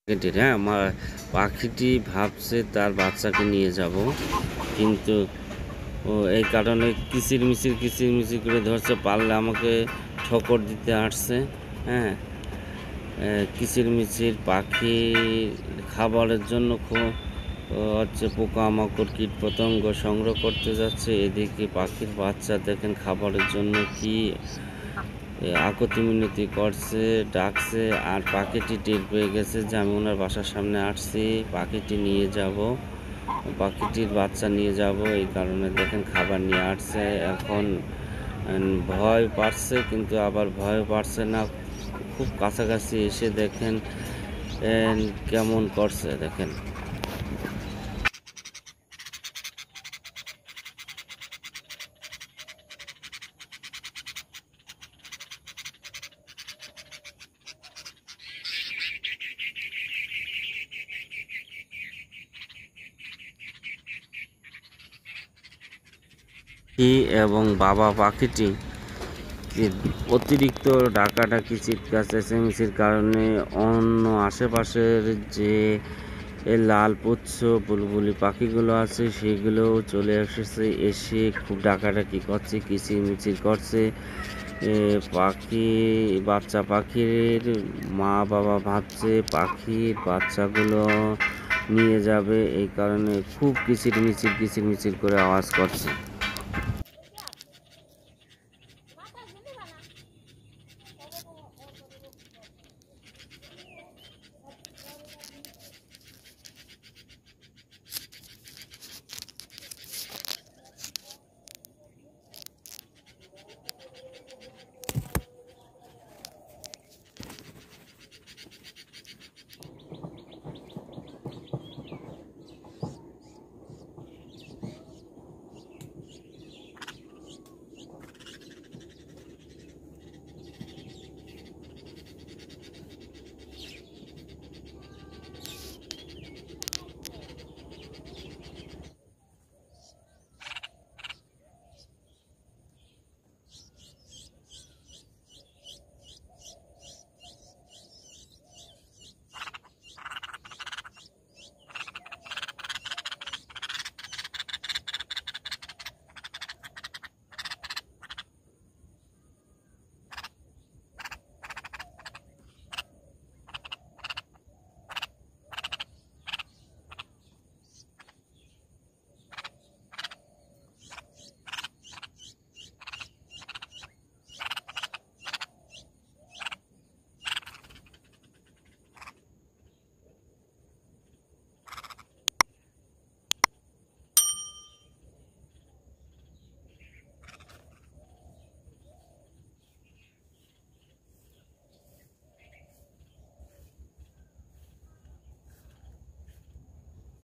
হ্যাঁ, পাখিটি ভাবছে তার বাচ্চাকে নিয়ে যাব, কিন্তু এই কারণে কিচিরমিচির করে ধরছে, পারলে আমাকে ঠোকর দিতে আসছে। হ্যাঁ, কিচিরমিচির পাখি খাবারের জন্য হচ্ছে পোকামাকড় কীটপতঙ্গ সংগ্রহ করতে যাচ্ছে। এদিকে পাখির বাচ্চা দেখেন খাবারের জন্য কি আকতি মিনতি করছে, ডাকছে। আর পাখিটি টের পেয়ে গেছে যে আমি ওনার বাসার সামনে আসছি, পাখিটি নিয়ে যাব, পাখিটির বাচ্চা নিয়ে যাব। এই কারণে দেখেন খাবার নিয়ে আসছে। এখন ভয় পাচ্ছে, কিন্তু আবার ভয় পাচ্ছে না। খুব কাছাকাছি এসে দেখেন কেমন করছে দেখেন। এবং বাবা পাখিটি অতিরিক্ত ডাকাডাকি চিৎকার চেঁচামেচির কারণে অন্য আশেপাশের যে লাল পুচ্ছ বুলবুলি পাখিগুলো আছে সেগুলোও চলে এসেছে, এসে খুব ডাকাডাকি করছে, কিচিরমিচির করছে। বাচ্চা পাখির মা বাবা ভাবছে পাখির বাচ্চাগুলো নিয়ে যাবে, এই কারণে খুব কিচিরমিচির করে আওয়াজ করছে।